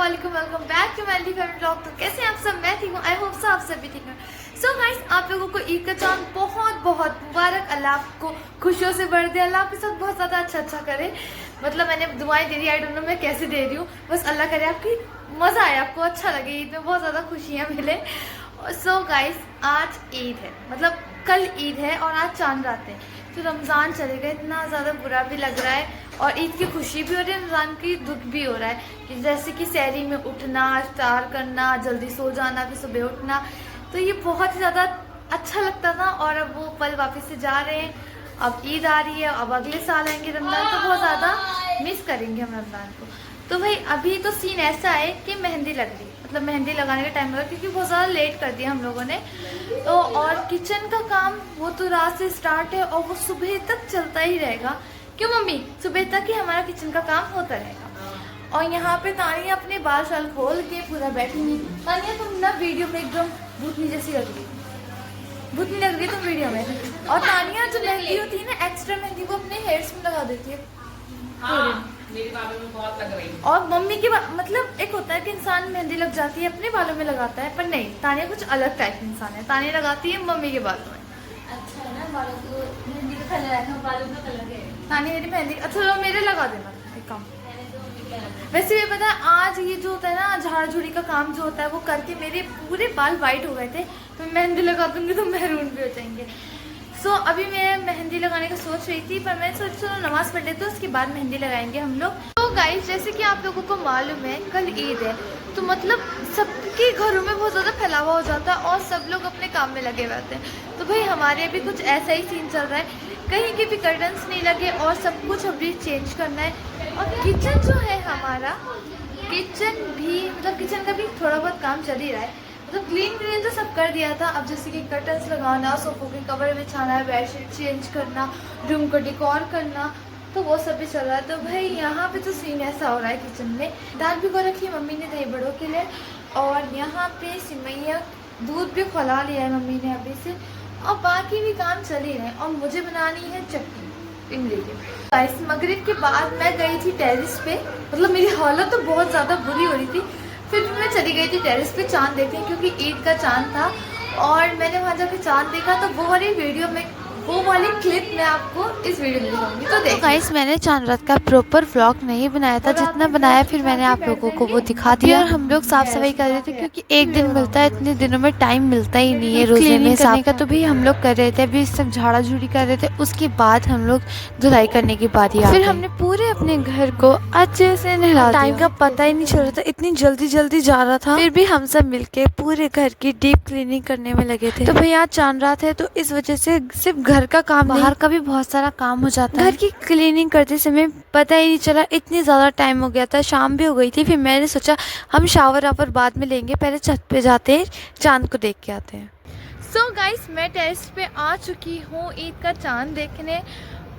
वालेकुम, welcome back to Mehndi family blog. तो कैसे हैं आप सब? मैं ठीक हूँ। आई होप सो आप सभी ठीक हैं। सो गाइस, आप लोगों को ईद का चांद बहुत बहुत मुबारक। अल्लाह आपको खुशियों से भर दे, अल्लाह आपके साथ बहुत ज़्यादा अच्छा करे। मतलब मैंने दुआएं दे दी, आई डोंट नो मैं कैसे दे रही हूँ, बस अल्लाह करे आपकी मज़ा आए, आपको अच्छा लगे, ईद में बहुत ज़्यादा खुशियाँ मिले। सो गाइस, आज ईद है, मतलब कल ईद है और आज चांद रात है। तो रमज़ान चलेगा, इतना ज़्यादा बुरा भी लग रहा है और ईद की खुशी भी हो रही है, रमज़ान की दुख भी हो रहा है कि जैसे कि सहरी में उठना, इफ्तार करना, जल्दी सो जाना, फिर सुबह उठना, तो ये बहुत ही ज़्यादा अच्छा लगता था। और अब वो पल वापस से जा रहे हैं। अब ईद आ रही है, अब अगले साल आएंगे रमज़ान, तो बहुत ज़्यादा मिस करेंगे हम रमज़ान को। तो भाई अभी तो सीन ऐसा है कि मेहंदी लग रही, मतलब मेहंदी लगाने का टाइम लगा क्योंकि बहुत ज़्यादा लेट कर दिया हम लोगों ने। तो और किचन का काम वो तो रात से स्टार्ट है और वो सुबह तक चलता ही रहेगा। क्यों मम्मी? सुबह तक ही हमारा किचन का काम होता रहेगा। और यहाँ पे तानिया अपने बाल शाल खोल के पूरा बैठी हुई। तानिया तुम ना वीडियो में एकदम भूतनी जैसी लग रही, भूतनी लग रही तुम वीडियो में। और तानिया जो मेहंदी होती है ना, एक्स्ट्रा मेहंदी वो अपने हेयर्स में लगा देती है। मेरे बालों में बहुत लग रही है। और मम्मी के मतलब एक होता है कि इंसान मेहंदी लग जाती है अपने बालों में लगाता है, पर नहीं, तानिया कुछ अलग टाइप की इंसान है। तानिया लगाती है मम्मी के बालों में। अच्छा है ना, बालों को मेहंदी का कलर है, बालों का कलर है। तानिया मेरी मेहंदी, अच्छा मेरे लगा देना एक काम। वैसे भी पता है, आज ये जो होता है ना झाड़ झुड़ी का काम जो होता है, वो करके मेरे पूरे बाल वाइट हो गए थे। तो मेहंदी लगा दूंगी तो मैरून भी हो जाएंगे। सो अभी मैं मेहंदी लगाने का सोच रही थी, पर मैं सोच चलो नमाज पढ़ लेते, उसके बाद मेहंदी लगाएंगे हम लोग। तो गाइस, जैसे कि आप लोगों को मालूम है कल ईद है, तो मतलब सबके घरों में बहुत ज़्यादा फैलावा हो जाता है और सब लोग अपने काम में लगे रहते हैं। तो भाई हमारे भी कुछ ऐसा ही सीन चल रहा है, कहीं के भी कर्टन्स नहीं लगे और सब कुछ अभी चेंज करना है। और किचन जो है हमारा, किचन भी मतलब किचन का भी थोड़ा बहुत काम चल ही रहा है। मतलब क्लीन तो सब कर दिया था। अब जैसे कि कर्टन्स लगाना, सोफों के कवर बिछाना है, बेडशीट चेंज करना, रूम को डेकोर करना, तो वो सब भी चल रहा है। तो भाई यहाँ पे तो सीन ऐसा हो रहा है किचन में। दाल भिगो रखी है मम्मी ने दही बड़ों के लिए, और यहाँ पे सिमैया दूध भी खौला लिया है मम्मी ने अभी से, और बाकी भी काम चल ही रहे हैं। और मुझे बनानी है चटनी इमली की। इस मगरिब के बाद मैं गई थी टेरिस पे, मतलब मेरी हालत तो बहुत ज़्यादा बुरी हो रही थी। फिर मैं चली गई थी टेरिस पे चांद देखने, क्योंकि ईद का चांद था। और मैंने वहाँ जाकर चांद देखा, तो वो वाली वीडियो में, वो वाली क्लिप मैं आपको इस वीडियो में दिखाऊंगी। तो देखो गाइस, मैंने चांद रात का प्रॉपर व्लॉग नहीं बनाया था, जितना बनाया फिर मैंने आप लोगों को वो दिखा दिया। और हम लोग साफ सफाई कर रहे थे, क्योंकि एक दिन मिलता है, इतने दिनों में टाइम मिलता ही नहीं है रोज़ में करने का। तो भी हम लोग कर रहे थे, अभी सब झाड़ा झूड़ी कर रहे थे, उसके बाद हम लोग धुलाई करने की बारी आ गई। फिर हमने पूरे अपने घर को अच्छे से नहला दिया। टाइम का पता ही नहीं चल रहा था, इतनी जल्दी जल्दी जा रहा था। फिर भी हम सब मिलके पूरे घर की डीप क्लीनिंग करने में लगे थे। तो भैया चांद रात है, तो इस वजह से सिर्फ घर का काम, बाहर का भी बहुत सारा काम हो जाता है। घर की क्लीनिंग करते समय पता ही नहीं चला, इतनी ज़्यादा टाइम हो गया था, शाम भी हो गई थी। फिर मैंने सोचा हम शावर आवर बाद में लेंगे, पहले छत पे जाते हैं, चांद को देख के आते हैं। सो गाइस, मैं टेरेस पे आ चुकी हूँ ईद का चांद देखने,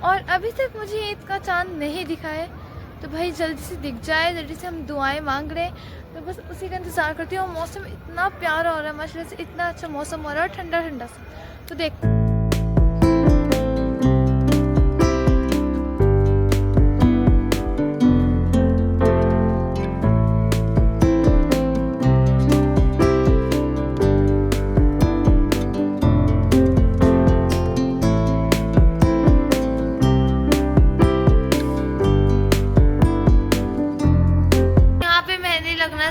और अभी तक मुझे ईद का चांद नहीं दिखा है। तो भाई जल्दी से दिख जाए, जल्दी से हम दुआएं मांग रहे हैं, तो बस उसी का इंतज़ार करती हूँ। मौसम इतना प्यारा हो रहा है माशाल्लाह से, इतना अच्छा मौसम हो रहा है, ठंडा ठंडा सा। तो देख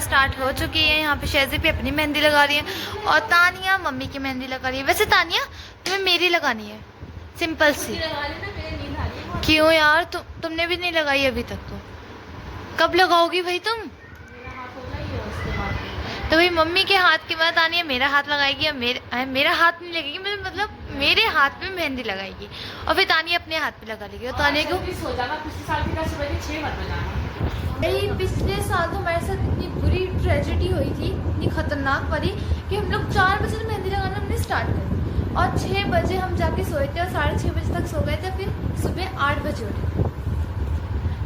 स्टार्ट हो चुकी है। यहाँ पे शेज़ी पे अपनी मेहंदी लगा रही है और तानिया मम्मी की मेहंदी लगा रही है। वैसे तानिया तुम्हें मेरी लगानी है, सिंपल सी। क्यों यार, तुमने भी नहीं लगाई अभी तक? तो कब लगाओगी भाई तुम? तो भाई मम्मी के हाथ के बाद तानिया मेरा हाथ लगाएगी, और मेरा हाथ नहीं लगेगी, मतलब मेरे हाथ में मेहंदी लगाएगी, और फिर तानिया अपने हाथ पे लगा लेगी। और तानिया को पिछले साल तो हमारे साथ इतनी बुरी ट्रेजेडी हुई थी, इतनी खतरनाक वाली, कि हम लोग 4 बजे मेहंदी लगाना हमने स्टार्ट करी और 6 बजे हम जाके सोए थे और 6:30 बजे तक सो गए थे। फिर सुबह 8 बजे उठे।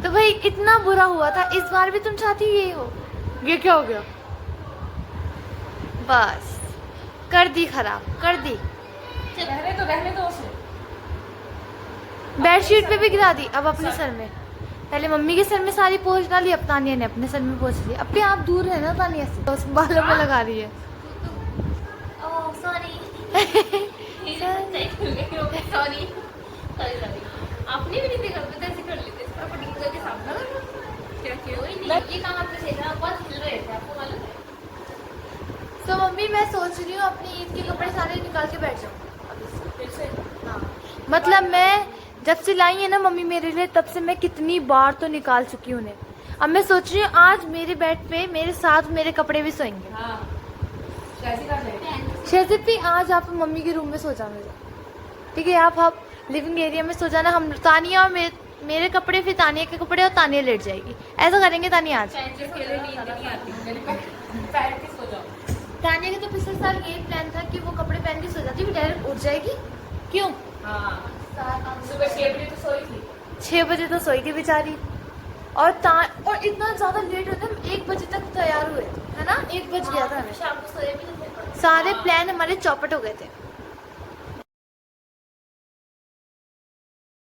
तो भाई इतना बुरा हुआ था। इस बार भी तुम चाहती यही हो? ये क्या हो गया? बस कर दी खराब, कर दी। रहने दो उसे। बेडशीट पे भी गिरा दी अब अपने सर में। पहले मम्मी के सर में सारी पोंछ डाली, अब तानिया ने अपने सर में पोंछ ली। अपने आप दूर है ना तानिया से, तो उस बालों में लगा रही है। ओह सॉरी सॉरी सॉरी आपने भी नहीं देखा तो ऐसे कर लेते इस पर पटिंग करके सामने क्या क्यों ही नहीं ये काम आपने सीधा बहुत हिल रहे थे आपको मालूम है। तो मम्मी मैं सोच रही हूँ अपनी ईद के कपड़े सारे निकाल के बैठ जाऊँ फिर से हाँ। मतलब मैं जब से लाई है ना मम्मी मेरे लिए, तब से मैं कितनी बार तो निकाल चुकी हूँ उन्हें। अब मैं सोच रही हूँ आज मेरे बेड पे मेरे साथ मेरे कपड़े भी सोएंगे। हाँ कैसी कर रहे शहज़द भी आज आप मम्मी के रूम में सो जाना, ठीक है? आप लिविंग एरिया में सो जाना। हम तानिया और मेरे कपड़े, फिर तानिया के कपड़े, और तानिया लेट जाएगी। ऐसा करेंगे तानिया आज। अकेले नींद नहीं आती मेरे पैर के सो जाओ। तानिया का तो पिछले साल यही प्लान था कि वो कपड़े पहन के सो जाती, फिर डायरेक्ट उठ जाएगी। क्यों? हाँ सुबह 6 बजे तो सोई थी। 6 बजे तो सोई थी बेचारी। और इतना ज्यादा लेट होता, हम 1 बजे तक तैयार हुए थे, है ना? 1 बज गया था हमें। शाम को सोए भी नहीं थे। सारे प्लान हमारे चौपट हो गए थे।